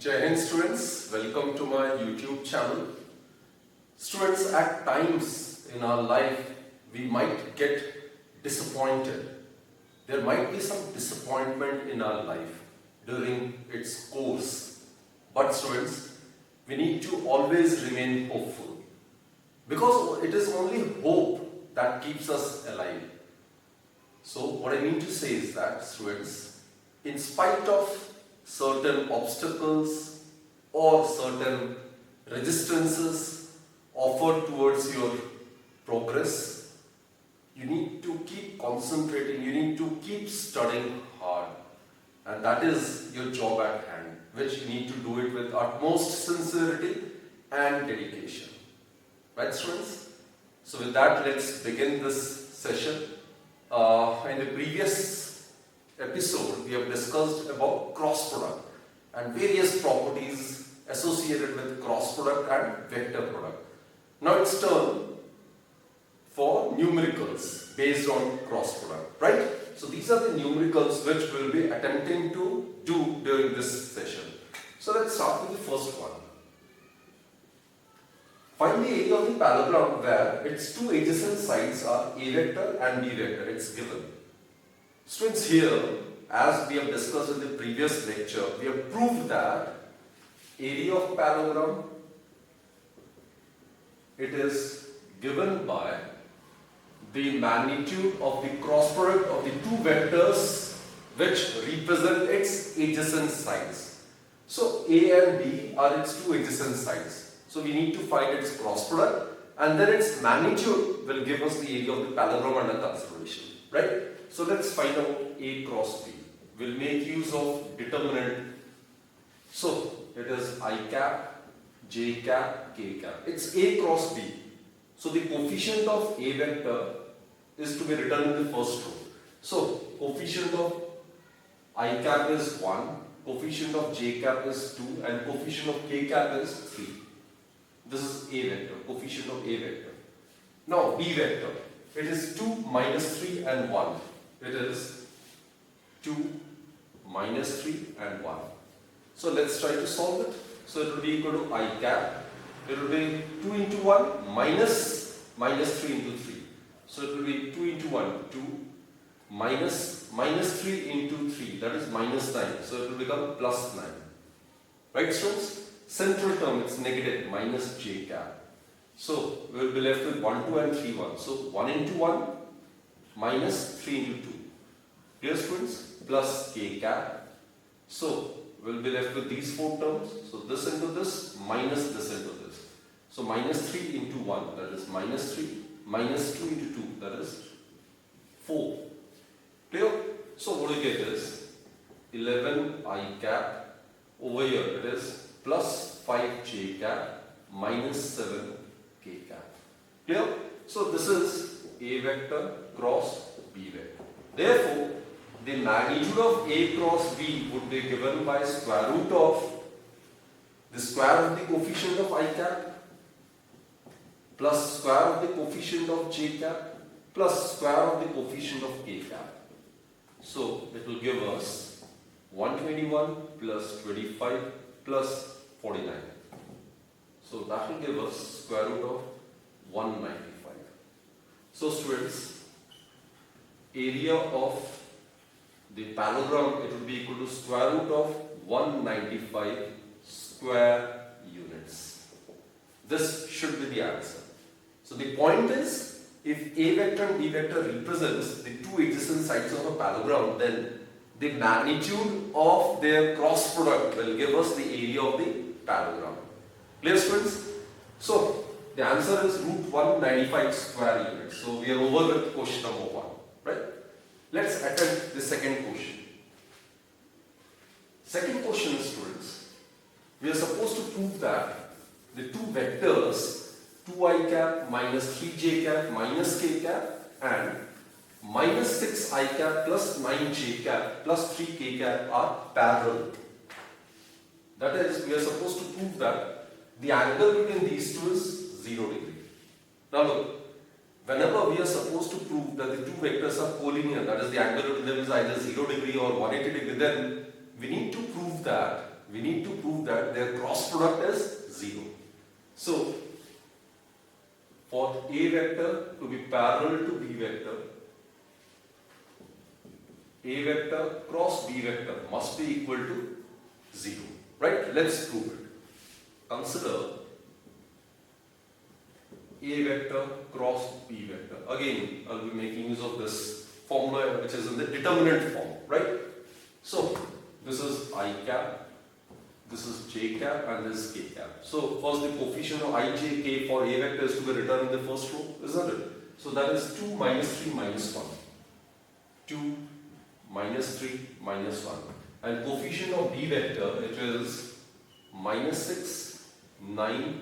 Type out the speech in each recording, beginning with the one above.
Jai Hind students, welcome to my YouTube channel. Students, at times in our life we might get disappointed. There might be some disappointment in our life during its course. But students, we need to always remain hopeful, because it is only hope that keeps us alive. So what I mean to say is that students, in spite of certain obstacles or certain resistances offered towards your progress, you need to keep concentrating, you need to keep studying hard, and that is your job at hand, which you need to do it with utmost sincerity and dedication. Right, students? So with that, let's begin this session. In the previous episode, we have discussed about cross product and various properties associated with cross product and vector product. Now it's turn for numericals based on cross product, right? So these are the numericals which we'll be attempting to do during this session. So let's start with the first one. Find the area of the parallelogram where its two adjacent sides are A vector and B vector. It's given. Students, here, as we have discussed in the previous lecture, we have proved that area of parallelogram, it is given by the magnitude of the cross product of the two vectors which represent its adjacent sides. So A and B are its two adjacent sides. So we need to find its cross product, and then its magnitude will give us the area of the parallelogram under consideration, right? So let's find out A cross B. We'll make use of determinant. So it is I cap, J cap, K cap. It's A cross B. So the coefficient of A vector is to be written in the first row. So coefficient of I cap is 1, coefficient of J cap is 2, and coefficient of K cap is 3. This is A vector, coefficient of A vector. Now B vector, it is 2, minus 3 and 1. It is 2, minus 3 and 1. So let's try to solve it. So it will be equal to I cap. It will be 2 into 1 minus 3 into 3. So it will be 2 into 1, 2, minus 3 into 3, that is minus 9. So it will become plus 9. Right, students? Central term, it's negative, minus J cap. So we will be left with 1, 2 and 3, 1. So 1 into 1 minus 3 into 2. Clear, students? Plus K cap. So we will be left with these four terms. So this into this, minus this into this. So minus 3 into 1, that is minus 3, minus 2 into 2, that is 4. Clear? So what we get is 11 I cap. Over here it is plus 5 J cap minus 7 K cap. Clear? So this is A vector cross B vector. Therefore, the magnitude of A cross B would be given by square root of the square of the coefficient of I cap plus square of the coefficient of J cap plus square of the coefficient of K cap. So it will give us 121 plus 25 plus 49. So that will give us square root of 195. So students, area of the parallelogram, it will be equal to square root of 195 square units. This should be the answer. So the point is, if A vector and B vector represents the two adjacent sides of a parallelogram, then the magnitude of their cross product will give us the area of the parallelogram. Clear, students? So the answer is root 195 square units. So we are over with question number 1, right? Let's attempt the second question. Second question, students, we are supposed to prove that the two vectors 2i cap minus 3j cap minus k cap and minus 6i cap plus 9j cap plus 3k cap are parallel. That is, we are supposed to prove that the angle between these two is 0 degree. Now look, whenever we are supposed to prove that the two vectors are collinear, that is the angle between them is either 0 degree or 180 degree, then we need to prove that we need to prove that their cross product is 0. So, for A vector to be parallel to B vector, A vector cross B vector must be equal to 0. Right? Let's prove it. Consider A vector cross B vector. Again, I'll be making use of this formula which is in the determinant form. Right? So, this is I cap, this is j cap, and this is k cap. So, first the coefficient of I, j, k for A vector is to be written in the first row, isn't it? So, that is 2 minus 3 minus 1. 2 minus 3 minus 1. And coefficient of B vector, it is minus 6, 9,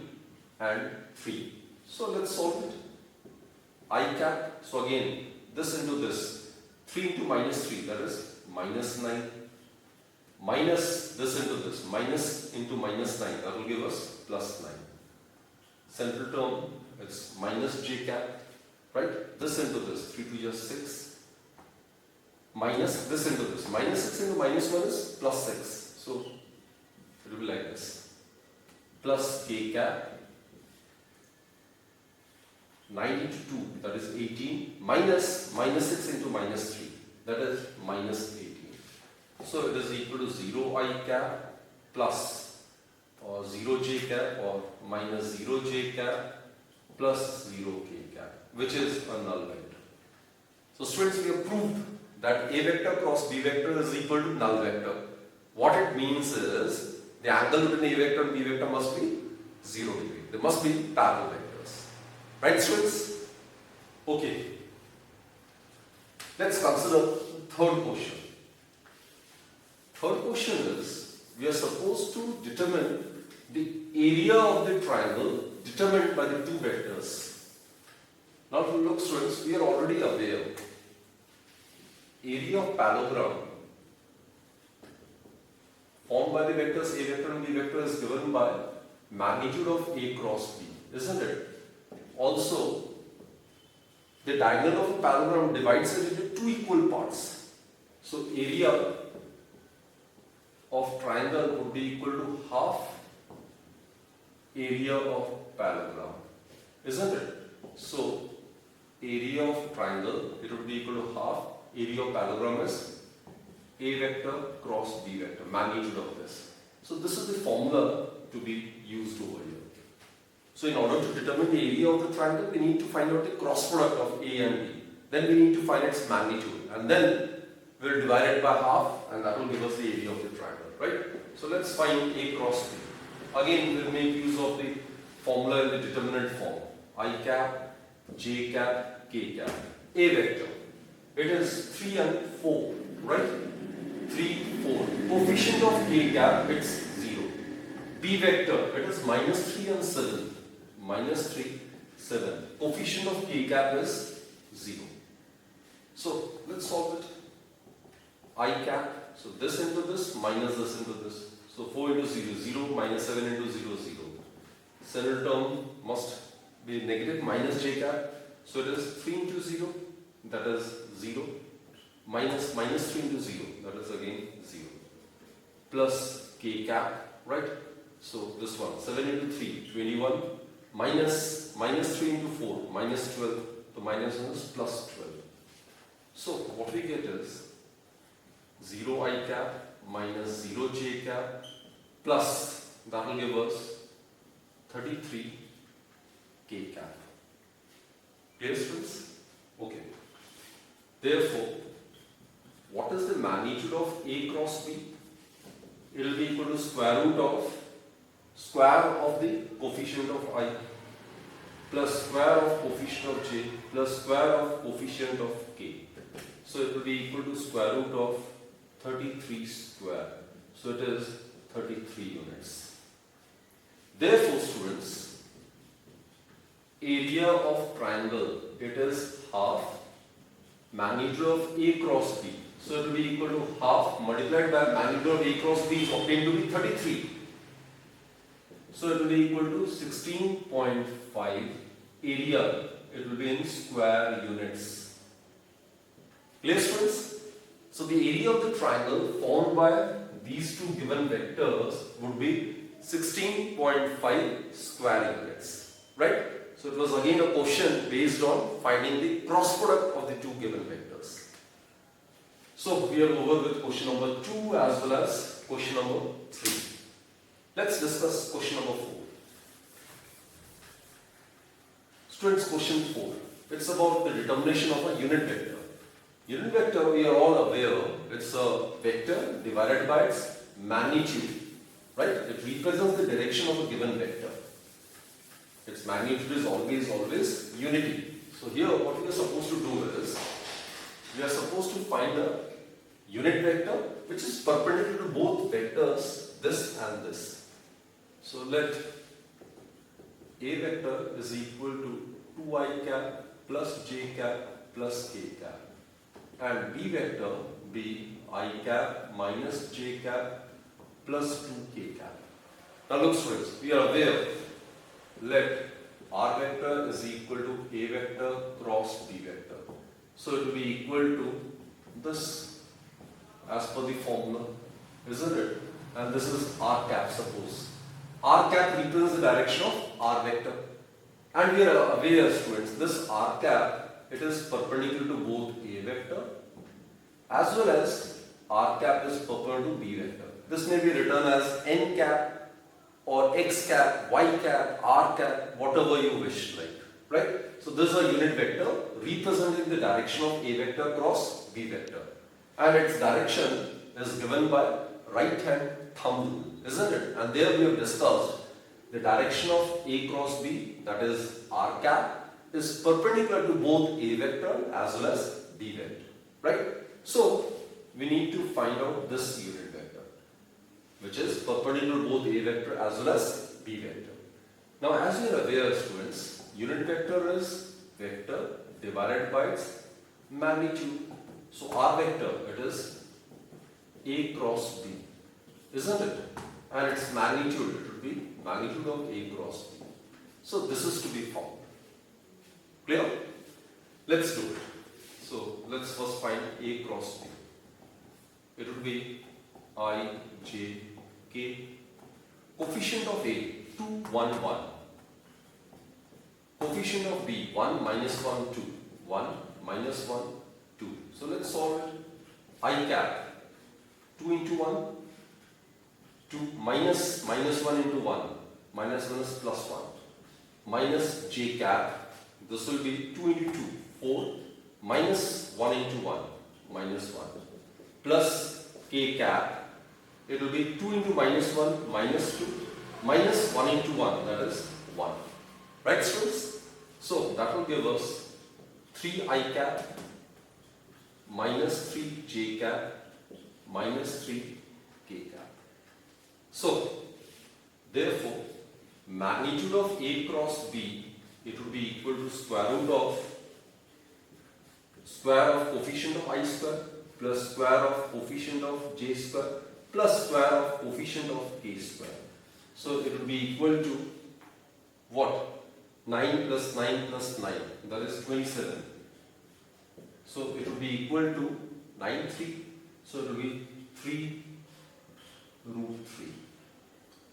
and 3. So, let's solve it. I cap, so again, this into this. 3 into minus 3, that is minus 9. Minus this into this, minus into minus 9, that will give us plus 9. Central term, it's minus j cap, right? This into this, 3 to just 6. Minus this into this, minus 6 into minus 1 is plus 6. So, it will be like this. Plus k cap, 9 into 2, that is 18, minus 6 into minus 3, that is minus 18. So it is equal to 0 I cap plus or 0 j cap or minus 0 j cap plus 0 k cap, which is a null vector. So students, we have proved that A vector cross B vector is equal to null vector. What it means is the angle between A vector and B vector must be 0 degree. They must be parallel vectors. Right students? Okay. Let's consider third question. Third question is, we are supposed to determine the area of the triangle determined by the two vectors. Now look students, we are already aware area of parallelogram formed by the vectors A vector and B vector is given by magnitude of A cross B, isn't it? Also, the diagonal of a parallelogram divides it into two equal parts. So area of triangle would be equal to half area of parallelogram, isn't it? So, area of triangle, it would be equal to half area of parallelogram is A vector cross B vector, magnitude of this. So, this is the formula to be used over here. So, in order to determine the area of the triangle, we need to find out the cross product of A and B. Then we need to find its magnitude, and then we will divide it by half, and that will give us the area of the triangle. Right? So let's find A cross B. Again, we will make use of the formula in the determinant form. I cap, j cap, k cap. A vector, it is 3 and 4, right? 3, 4. Coefficient of k cap, it's 0. B vector, it is minus 3 and 7. Minus 3, 7. Coefficient of k cap is 0. So let's solve it. I cap. So this into this minus this into this. So 4 into 0, 0 minus 7 into 0, 0. Central term must be negative minus j cap. So it is 3 into 0, that is 0. Minus 3 into 0, that is again 0. Plus k cap, right? So this one, 7 into 3, 21. Minus 3 into 4, minus 12. The minus 1 is plus 12. So what we get is 0 I cap minus 0 j cap plus, that will give us 33 k cap. Clear students? Okay. Therefore, what is the magnitude of A cross B? It will be equal to square of the coefficient of I plus square of coefficient of j plus square of coefficient of k. So it will be equal to square root of 33 square. So it is 33 units. Therefore, students, area of triangle, it is half magnitude of A cross B. So it will be equal to half multiplied by magnitude of A cross B obtained to be 33. So it will be equal to 16.5 area. It will be in square units. Clear students? So the area of the triangle formed by these two given vectors would be 16.5 square units, right? So it was again a question based on finding the cross product of the two given vectors. So we are over with question number 2 as well as question number 3. Let's discuss question number 4. Students, question 4. It's about the determination of a unit vector. Unit vector, we are all aware, it's a vector divided by its magnitude, right? It represents the direction of a given vector. Its magnitude is always unity. So here what we are supposed to do is, we are supposed to find a unit vector which is perpendicular to both vectors, this and this. So let A vector is equal to 2i cap plus j cap plus k cap, and B vector be I cap minus j cap plus 2k cap. Now look students, we are aware, let R vector is equal to A vector cross B vector. So it will be equal to this as per the formula, isn't it? And this is R cap, suppose. R cap represents the direction of R vector. And we are aware, students, this R cap, it is perpendicular to both A vector as well as R cap is perpendicular to B vector. This may be written as N cap or X cap, Y cap, R cap, whatever you wish, right? So this is a unit vector representing the direction of A vector cross B vector. And its direction is given by right hand thumb rule, isn't it? And there we have discussed the direction of A cross B, that is R cap, is perpendicular to both A vector as well as B vector, right? So we need to find out this unit vector, which is perpendicular to both A vector as well as B vector. Now as you are aware, students, unit vector is vector divided by its magnitude. So R vector, it is A cross B, isn't it? And its magnitude, it would be magnitude of A cross B. So this is to be found. Clear? Let's do it. So let's first find A cross B. It would be I, J, K. Coefficient of A, 2, 1, 1. Coefficient of B, 1, minus 1, 2. 1, minus 1, 2. So let's solve it. I cap, 2 into 1, 2, minus 1 into 1. Minus 1 is plus 1. Minus j cap, this will be 2 into 2, 4. Minus 1 into 1, minus 1. Plus k cap, it will be 2 into minus 1, minus 2. Minus 1 into 1, that is 1. Right, students? So that will give us 3i cap minus 3j cap minus 3k cap. So therefore, magnitude of A cross B, it would be equal to square of coefficient of I square plus square of coefficient of j square plus square of coefficient of k square. So it will be equal to what? 9 plus 9 plus 9, that is 27. So it will be equal to 9, 3. So it will be 3 root 3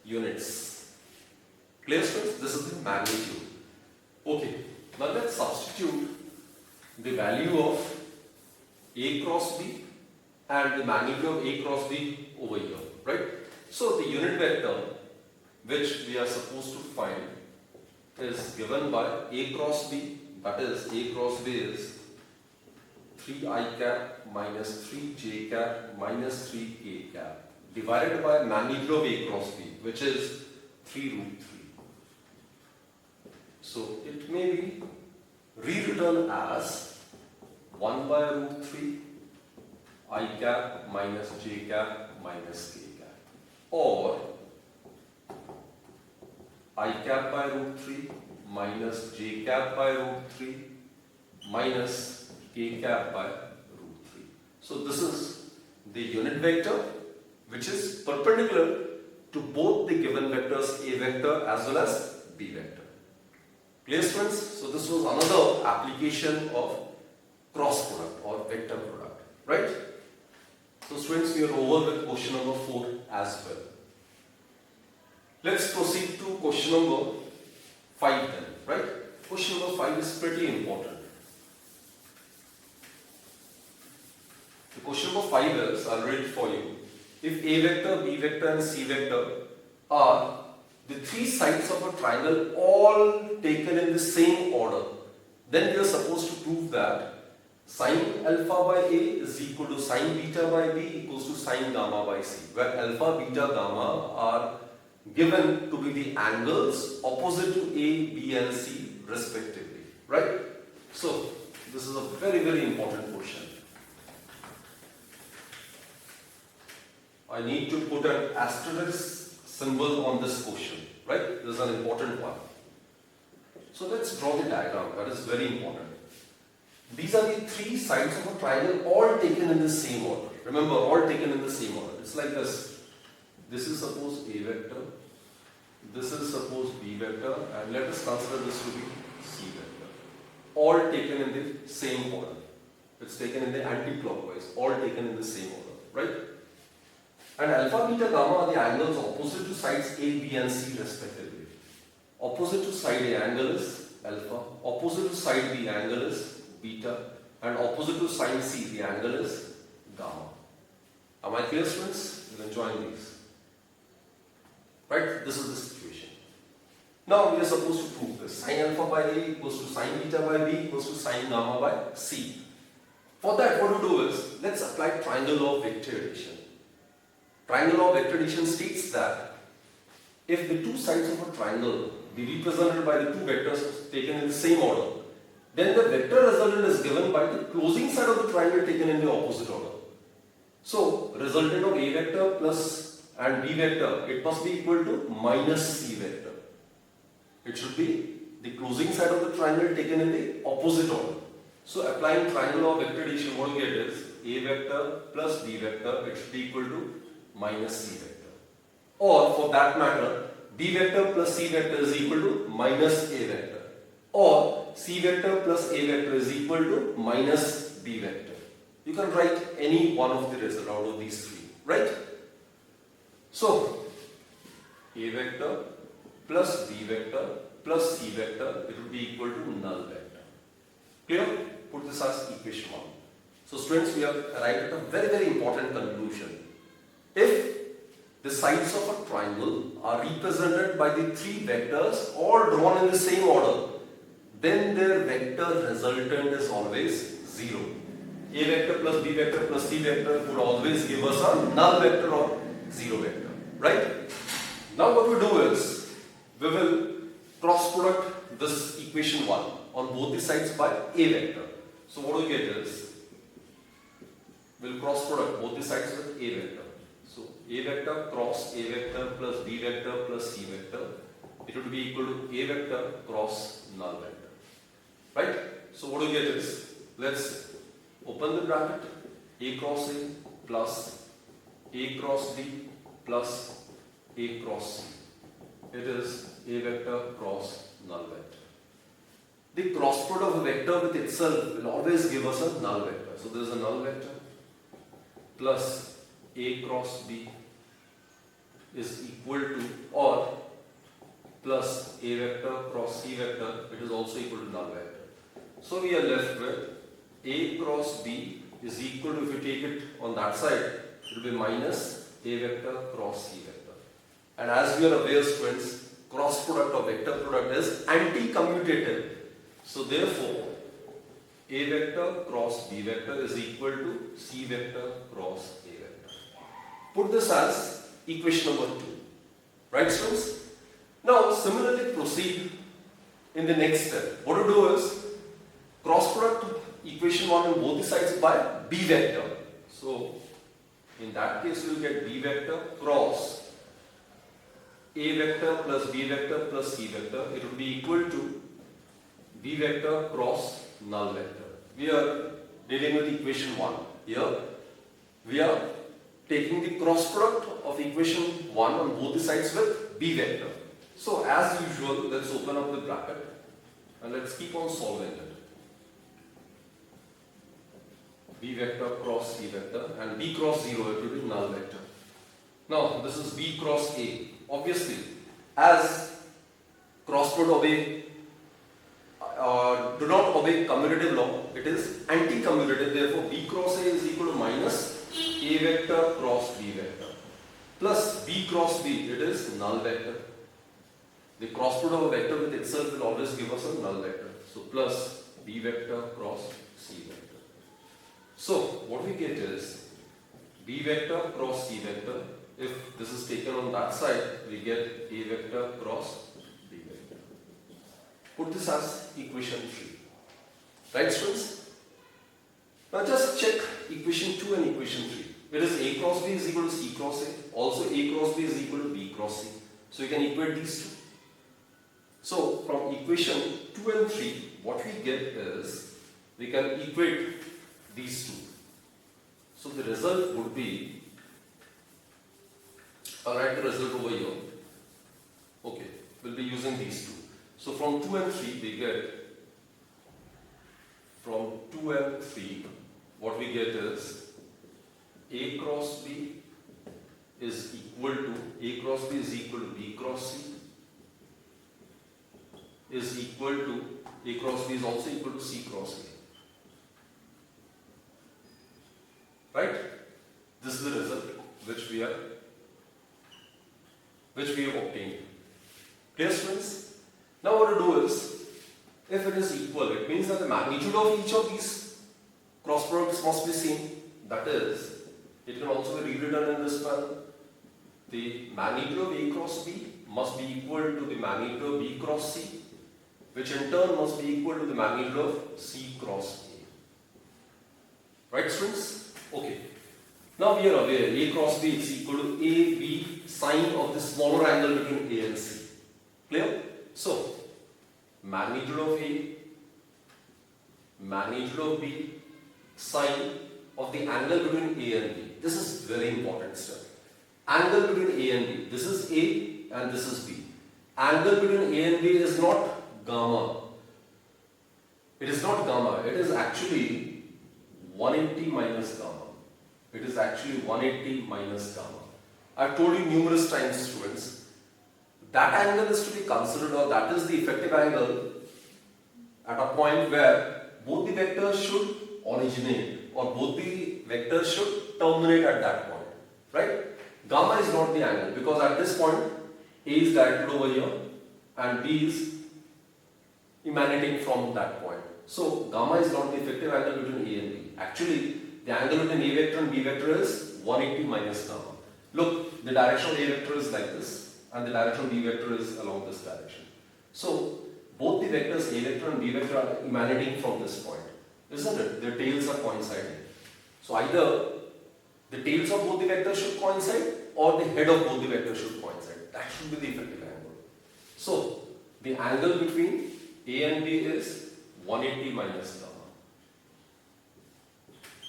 units. Clear, students? This is the magnitude. Okay, now let's substitute the value of A cross B and the magnitude of A cross B over here, right? So the unit vector which we are supposed to find is given by A cross B, that is A cross B is 3i cap minus 3j cap minus 3k cap divided by magnitude of A cross B, which is 3 root 3. So it may be rewritten as 1 by root 3 I cap minus j cap minus k cap, or I cap by root 3 minus j cap by root 3 minus k cap by root 3. So this is the unit vector which is perpendicular to both the given vectors A vector as well as B vector. Clear, friends? So this was another application of cross product or vector product, right? So students, we are over with question number 4 as well. Let's proceed to question number 5 then, right? Question number 5 is pretty important. The question number 5 is, I'll read it for you. If A vector, B vector and C vector are the 3 sides of a triangle all taken in the same order, then we are supposed to prove that sine alpha by A is equal to sine beta by B equals to sine gamma by C, where alpha, beta, gamma are given to be the angles opposite to A, B and C respectively, right? So, this is a very, very important question. I need to put an asterisk symbol on this question, right? This is an important one. So let's draw the diagram, that is very important. These are the 3 sides of a triangle all taken in the same order. Remember, all taken in the same order. It's like this. This is suppose A vector, this is suppose B vector, and let us consider this to be C vector. All taken in the same order. It's taken in the anti-clockwise, all taken in the same order, right? And alpha, beta, gamma are the angles opposite to sides A, B and C respectively. Opposite to side A angle is alpha, opposite to side B angle is beta, and opposite to side C the angle is gamma. Am I clear, students? You can join these. Right? This is the situation. Now we are supposed to prove this. Sine alpha by A equals to sine beta by B equals to sine gamma by C. For that, what we do is, let's apply triangle law of vector addition. Triangle law of vector addition states that if the 2 sides of a triangle be represented by the 2 vectors taken in the same order, then the vector resultant is given by the closing side of the triangle taken in the opposite order. So, resultant of A vector plus and B vector, it must be equal to minus C vector. It should be the closing side of the triangle taken in the opposite order. So, applying triangle law of vector addition, what you get is A vector plus B vector, it should be equal to minus C vector. Or for that matter, B vector plus C vector is equal to minus A vector. Or C vector plus A vector is equal to minus B vector. You can write any one of the result out of these 3, right? So, A vector plus B vector plus C vector, it will be equal to null vector. Clear? Put this as equation 1. So students, we have arrived at a very, very important conclusion. If the sides of a triangle are represented by the 3 vectors all drawn in the same order, then their vector resultant is always 0. A vector plus B vector plus C vector would always give us a null vector or 0 vector, right? Now what we do is, we will cross product this equation 1 on both the sides by A vector. So what we get is, we will cross product both the sides with A vector. So A vector cross A vector plus B vector plus C vector, it would be equal to A vector cross null vector, right? So what we get is, let's open the bracket, A cross A plus A cross B plus A cross C. It is A vector cross null vector. The cross product of a vector with itself will always give us a null vector. So there is a null vector plus A cross B is equal to, or plus A vector cross C vector, it is also equal to null vector. So we are left with A cross B is equal to, if you take it on that side, it will be minus A vector cross C vector. And as we are aware, students, cross product of vector product is anti-commutative. So therefore, A vector cross B vector is equal to C vector cross A vector. Put this as equation number 2. Right, students? Now, similarly proceed in the next step. What to do is, cross product equation 1 on both the sides by B vector. So, in that case, you will get B vector cross A vector plus B vector plus C vector. It will be equal to B vector cross null vector. We are dealing with equation 1. Here, we are taking the cross product of equation 1 on both the sides with B vector. So, as usual, let's open up the bracket and let's keep on solving it. B vector cross C vector, and B cross 0, it will be null vector. Now this is B cross A. Obviously, as cross product obey do not obey commutative law, it is anti-commutative. Therefore, B cross A is equal to minus A vector cross B vector plus B cross B. It is null vector. The cross product of a vector with itself will always give us a null vector. So plus B vector cross C vector. So what we get is B vector cross C vector. If this is taken on that side, we get A vector cross B vector. Put this as equation 3. Right, students? Now just check equation 2 and equation 3. It is A cross B is equal to C cross A. Also A cross B is equal to B cross C. So you can equate these two. So from equation 2 and 3, what we get is we can equate these two. So the result would be, I'll write the result over here. Okay, we'll be using these two. So from 2 and 3 we get, from 2 and 3, what we get is A cross B is equal to, A cross B is equal to B cross C is equal to, A cross B is also equal to C cross A. Right? This is the result which we have obtained. Clear, students? Now what to do is, if it is equal, it means that the magnitude of each of these cross products must be same. That is, it can also be rewritten in this manner. The magnitude of A cross B must be equal to the magnitude of B cross C, which in turn must be equal to the magnitude of C cross A. Right, students? Okay. Now we are aware A cross B is equal to AB sine of the smaller angle between A and C. Clear? So, magnitude of A, magnitude of B, sine of the angle between A and B. This is very important step. Angle between A and B. This is A and this is B. Angle between A and B is not gamma. It is not gamma. It is actually 180 minus gamma. It is actually 180 minus gamma. I have told you numerous times, students, that angle is to be considered, or that is the effective angle at a point where both the vectors should originate or both the vectors should terminate at that point. Right? Gamma is not the angle, because at this point A is directed over here and B is emanating from that point. So gamma is not the effective angle between A and B. Actually, the angle between A vector and B vector is 180 minus gamma. Look, the direction of A vector is like this and the direction of B vector is along this direction. So both the vectors A vector and B vector are emanating from this point, isn't it? Their tails are coinciding. So either the tails of both the vectors should coincide or the head of both the vectors should coincide. That should be the effective angle. So the angle between A and B is 180 minus gamma.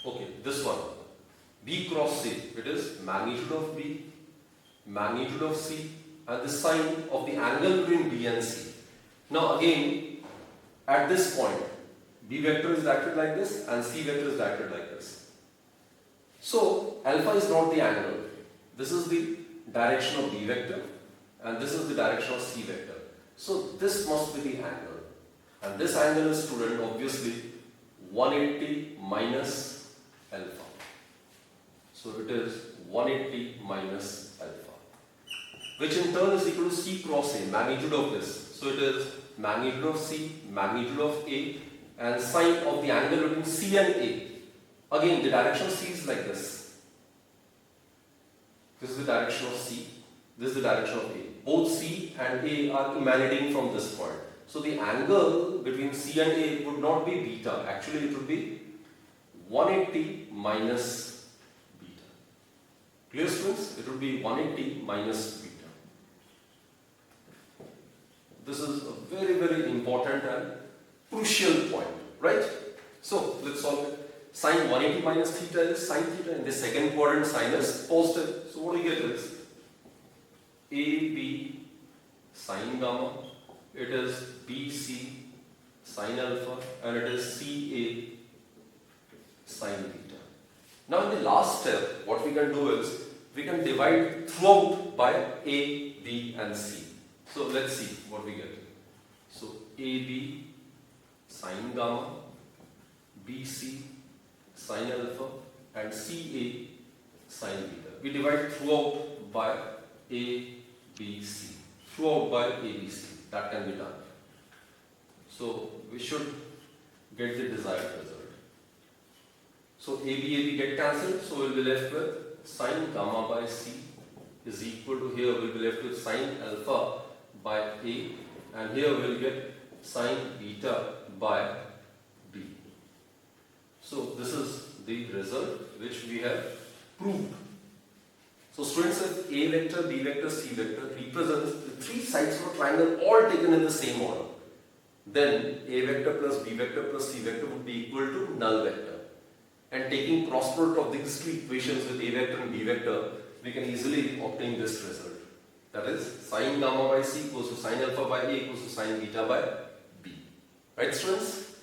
Okay, this one, B cross C, it is magnitude of B, magnitude of C, and the sine of the angle between B and C. Now again, at this point, B vector is directed like this and C vector is directed like this. So alpha is not the angle. This is the direction of B vector and this is the direction of C vector. So this must be the angle. And this angle is, student, obviously 180 minus alpha. So it is 180 minus alpha, which in turn is equal to C cross A, magnitude of this. So it is magnitude of C, magnitude of A, and sine of the angle between C and A. Again, the direction of C is like this. This is the direction of C, this is the direction of A. Both C and A are emanating from this point. So the angle between C and A would not be beta. Actually, it would be 180 minus beta. Clear, students? It would be 180 minus beta. This is a very, very important and crucial point, right? So let's solve it. Sine 180 minus theta is sine theta. In the second quadrant, sine is positive. So what we get is AB sine gamma. It is BC sine alpha, and it is CA sine theta. Now in the last step, what we can do is, we can divide throughout by A, B and C. So let's see what we get. So AB sine gamma, BC sine alpha and CA sine beta. We divide throughout by ABC. Throughout by ABC. That can be done. So we should get the desired result. So AB get cancelled, so we'll be left with sine gamma by C is equal to, here we'll be left with sine alpha by A, and here we'll get sine beta by B. So this is the result which we have proved. So students, if A vector, B vector, C vector represents the three sides of a triangle all taken in the same order, then A vector plus B vector plus C vector would be equal to null vector. And taking cross product of these two equations with A vector and B vector, we can easily obtain this result. That is, sine gamma by C equals to sine alpha by A equals to sine beta by B. Right, students?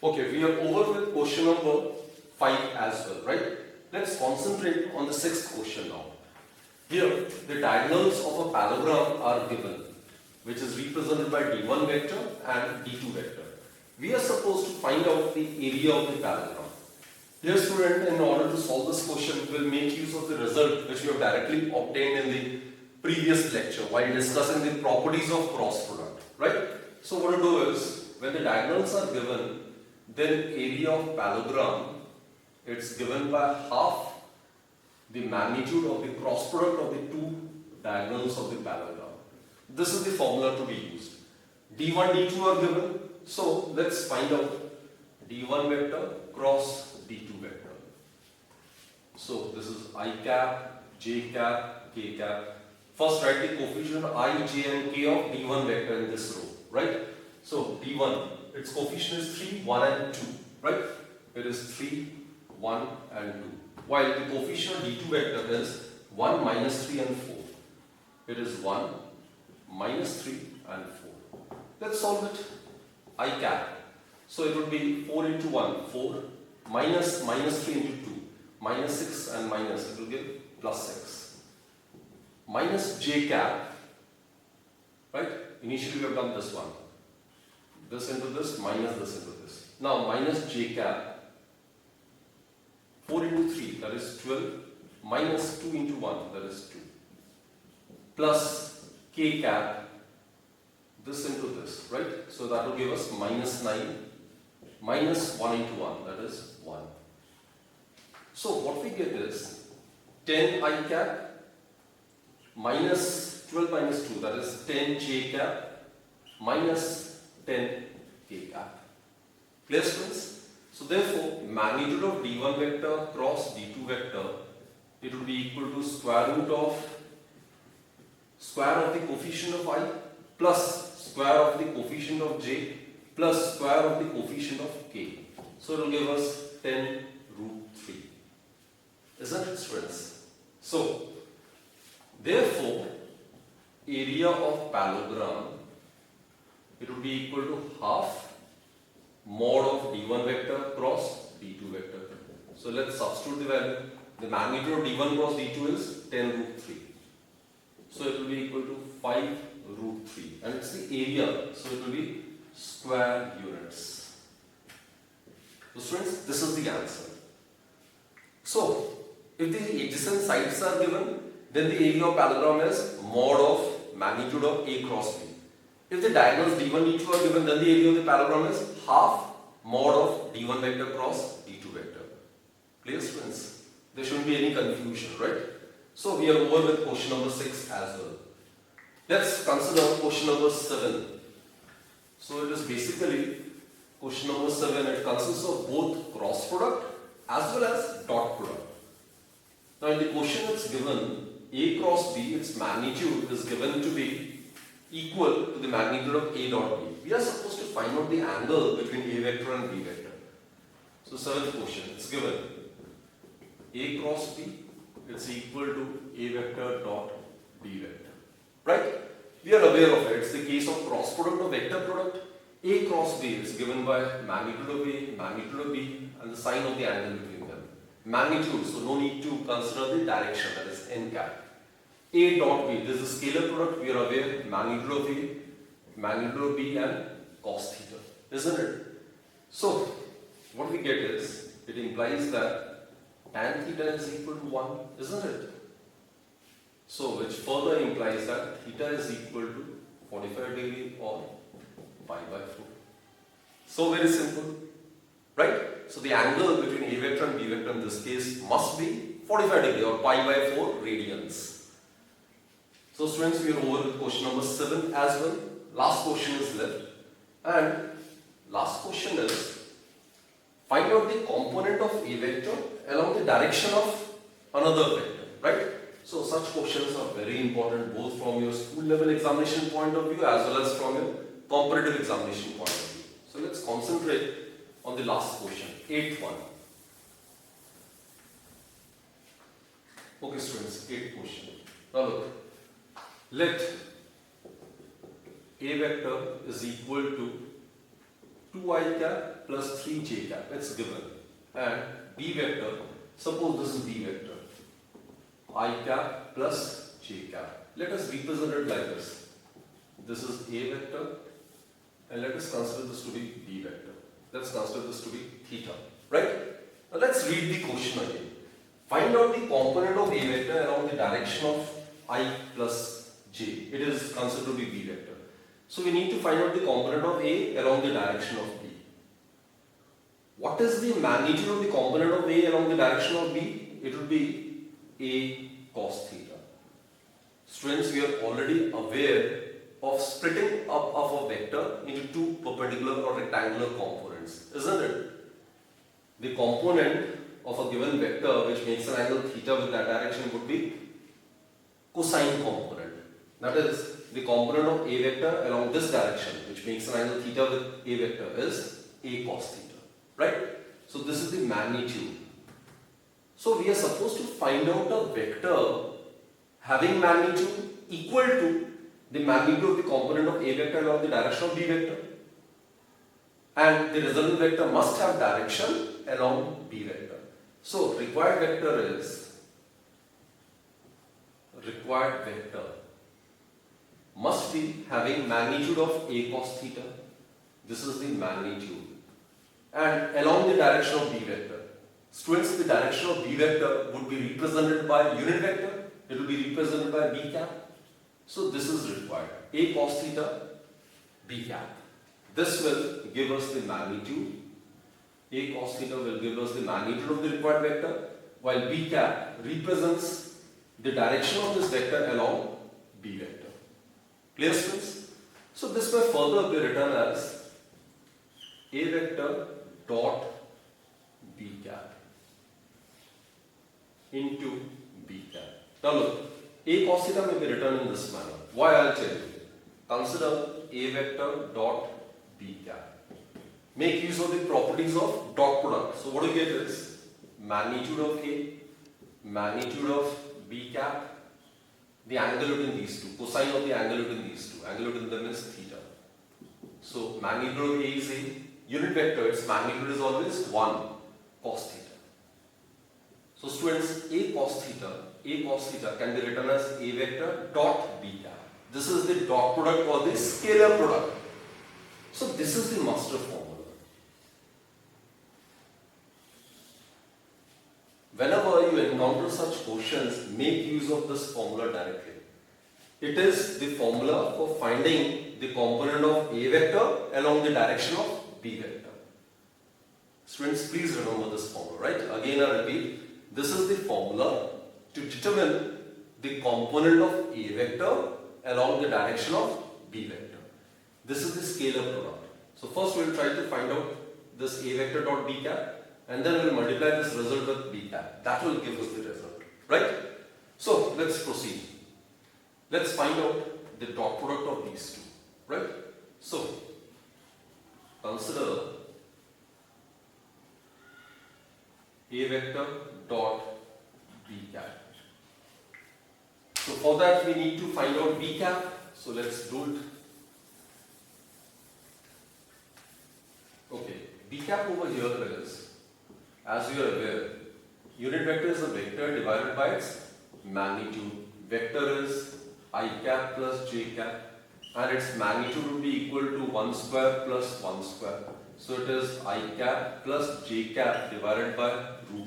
Okay, we are over with question number 5 as well, right? Let's concentrate on the 6th question now. Here, the diagonals of a parallelogram are given, which is represented by D1 vector and D2 vector. We are supposed to find out the area of the parallelogram. Dear student, in order to solve this question, we will make use of the result which we have directly obtained in the previous lecture while discussing the properties of cross product, right? So what to do is, when the diagonals are given, then area of parallelogram, it's given by half the magnitude of the cross product of the two diagonals of the parallelogram. This is the formula to be used. D1, D2 are given. So let's find out D1 vector cross D2 vector. So this is I cap, J cap, K cap. First write the coefficient I, J and K of D1 vector in this row, right? So D1, its coefficient is 3, 1 and 2, right? It is 3, 1 and 2. While the coefficient of D2 vector is 1, minus 3 and 4. It is 1, minus 3 and 4. Let's solve it. I cap. So it would be 4 into 1, 4, minus 3 into 2, minus 6 and minus, it will give plus 6. Minus J cap, right? Initially we have done this one. This into this, minus this into this. Now minus J cap, 4 into 3, that is 12, minus 2 into 1, that is 2. Plus K cap, this into this, right? So that will give us minus 9, minus 1 into 1, that is 1. So what we get is 10 I cap, minus 12 minus 2, that is 10 J cap, minus 10 K cap. Clear, students? So therefore, magnitude of D1 vector cross D2 vector, it will be equal to square root of the coefficient of I plus square of the coefficient of J plus square of the coefficient of K. So it will give us 10 root 3. Isn't it, students? So, therefore, area of parallelogram, it will be equal to half mod of D1 vector cross D2 vector. So let's substitute the value. The magnitude of D1 cross D2 is 10 root 3. So it will be equal to 5 root 3, and it's the area, so it will be square units. So students, this is the answer. So if the adjacent sides are given, then the area of parallelogram is mod of magnitude of A cross B. If the diagonals D1, D2 are given, then the area of the parallelogram is half mod of D1 vector cross D2 vector. Clear, students? There shouldn't be any confusion, right? So we are over with question number 6 as well. Let's consider question number 7. So it is basically question number 7. It consists of both cross product as well as dot product. Now in the question it's given A cross B, its magnitude is given to be equal to the magnitude of A dot B. We are supposed to find out the angle between A vector and B vector. So 7th question, it's given A cross B, it's equal to A vector dot B vector. Right? We are aware of it. It's the case of cross product or vector product. A cross B is given by magnitude of A, magnitude of B, and the sign of the angle between them. Magnitude, so no need to consider the direction, that is n cap. A dot B, this is a scalar product, we are aware, magnitude of A, magnitude of B, and cos theta, isn't it? So, what we get is, it implies that tan theta is equal to 1, isn't it? So, which further implies that theta is equal to 45 degree or pi by 4. So very simple, right? So the angle between A vector and B vector in this case must be 45 degree or pi by 4 radians. So students, we are over with question number 7 as well. Last question is left, and last question is, find out the component of A vector along the direction of another vector, right? So such questions are very important both from your school level examination point of view as well as from your competitive examination point of view. So let's concentrate on the last question, 8th one. Okay students, 8th question. Now look, let A vector is equal to 2i cap plus 3j cap, it's given, and B vector, suppose this is B vector, I cap plus j cap. Let us represent it like this. This is A vector, and let us consider this to be B vector. Let's consider this to be theta, right? Now let's read the question again. Find out the component of A vector along the direction of I plus j. It is considered to be B vector. So we need to find out the component of A along the direction of B. What is the magnitude of the component of A along the direction of B? It will be A cos theta. Students, we are already aware of splitting up of a vector into two perpendicular or rectangular components, isn't it? The component of a given vector which makes an angle theta with that direction would be cosine component. That is, the component of A vector along this direction which makes an angle theta with A vector is A cos theta, right? So this is the magnitude. So we are supposed to find out a vector having magnitude equal to the magnitude of the component of A vector along the direction of B vector, and the resultant vector must have direction along B vector. So required vector must be having magnitude of A cos theta. This is the magnitude, and along the direction of B vector. Students, the direction of B vector would be represented by unit vector. It will be represented by B cap. So this is required. A cos theta, B cap. This will give us the magnitude. A cos theta will give us the magnitude of the required vector, while B cap represents the direction of this vector along B vector. Clear, students? So this may further be written as A vector dot B cap into B cap. Now look, A cos theta may be written in this manner. Why, I'll tell you. Consider A vector dot B cap. Make use of the properties of dot product. So what you get is magnitude of A, magnitude of B cap, the angle between these two, cosine of the angle between these two. Angle between them is theta. So magnitude of A is A. Unit vector, its magnitude is always 1 cos theta. So students, A cos theta can be written as A vector dot B cap. This is the dot product or the scalar product. So this is the master formula. Whenever you encounter such questions, make use of this formula directly. It is the formula for finding the component of A vector along the direction of B vector. Students, please remember this formula, right? Again I repeat, this is the formula to determine the component of A vector along the direction of B vector. This is the scalar product. So first we will try to find out this A vector dot B cap, and then we will multiply this result with B cap. That will give us the result, right? So let's proceed. Let's find out the dot product of these two, right? So consider A vector dot B cap. So for that we need to find out B cap. So let's do it. cap over here is, as you are aware, unit vector is a vector divided by its magnitude. Vector is I cap plus j cap, and its magnitude will be equal to 1 square plus 1 square. So it is I cap plus j cap divided by root 2.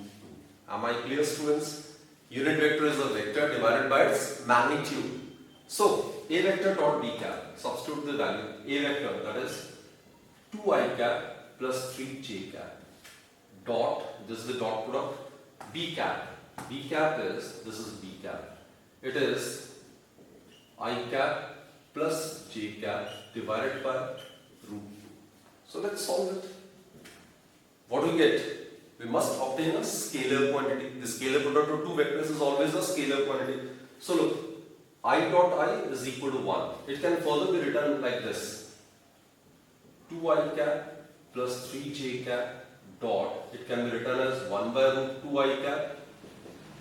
Am I clear, students? Unit vector is a vector divided by its magnitude. So a vector dot b cap, substitute the value. A vector, that is 2i cap plus 3j cap dot, this is the dot product, b cap. B cap is, this is b cap. It is I cap plus j cap divided by root 2. So let's solve it. What do we get? We must obtain a scalar quantity. The scalar product of two vectors is always a scalar quantity. So look, I dot I is equal to 1. It can further be written like this. 2i cap plus 3j cap dot, it can be written as 1 by root 2i cap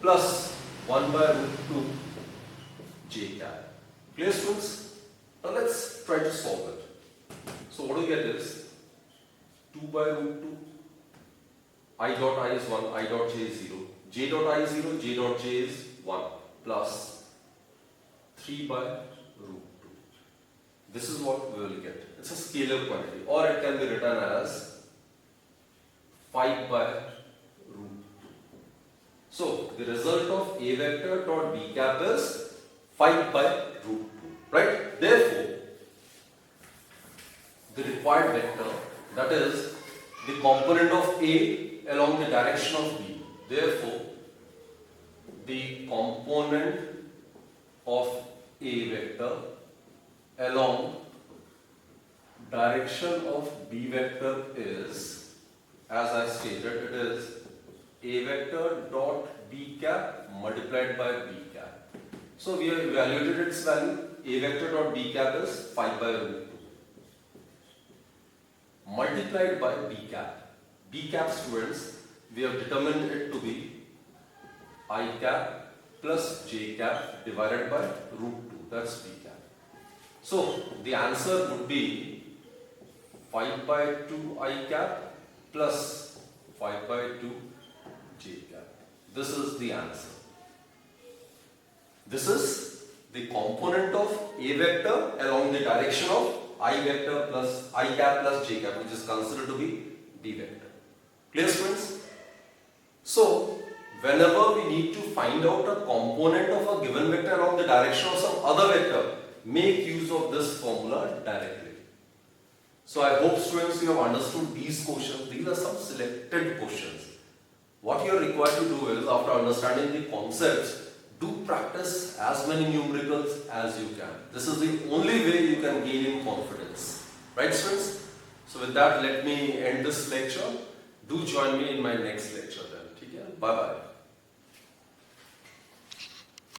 plus 1 by root 2 j cap. Clear, students? Now let's try to solve it. So what do we get is 2 by root 2, I dot I is 1, I dot j is 0, j dot I is 0, j dot j is 1 plus 3 by root 2. This is what we will get. It's a scalar quantity, or it can be written as 5 by root 2. So the result of a vector dot b cap is 5 by root 2, right? Therefore, the required vector, that is the component of A along the direction of B. Therefore, the component of A vector along direction of B vector is, as I stated, it is A vector dot B cap multiplied by B cap. So we have evaluated its value. A vector dot B cap is 5 by root 2 multiplied by B cap. B cap, students, we have determined it to be I cap plus j cap divided by root 2. That's B cap. So the answer would be 5 by 2 I cap plus 5 by 2 j cap. This is the answer. This is the component of A vector along the direction of I vector plus I cap plus j cap, which is considered to be B vector. Clear, students? So whenever we need to find out a component of a given vector along the direction of some other vector, make use of this formula directly. So I hope, students, you have understood these questions. These are some selected questions. What you are required to do is, after understanding the concepts, do practice as many numericals as you can. This is the only way you can gain in confidence. Right, students? So with that, let me end this lecture. Do join me in my next lecture then. Okay? Bye-bye.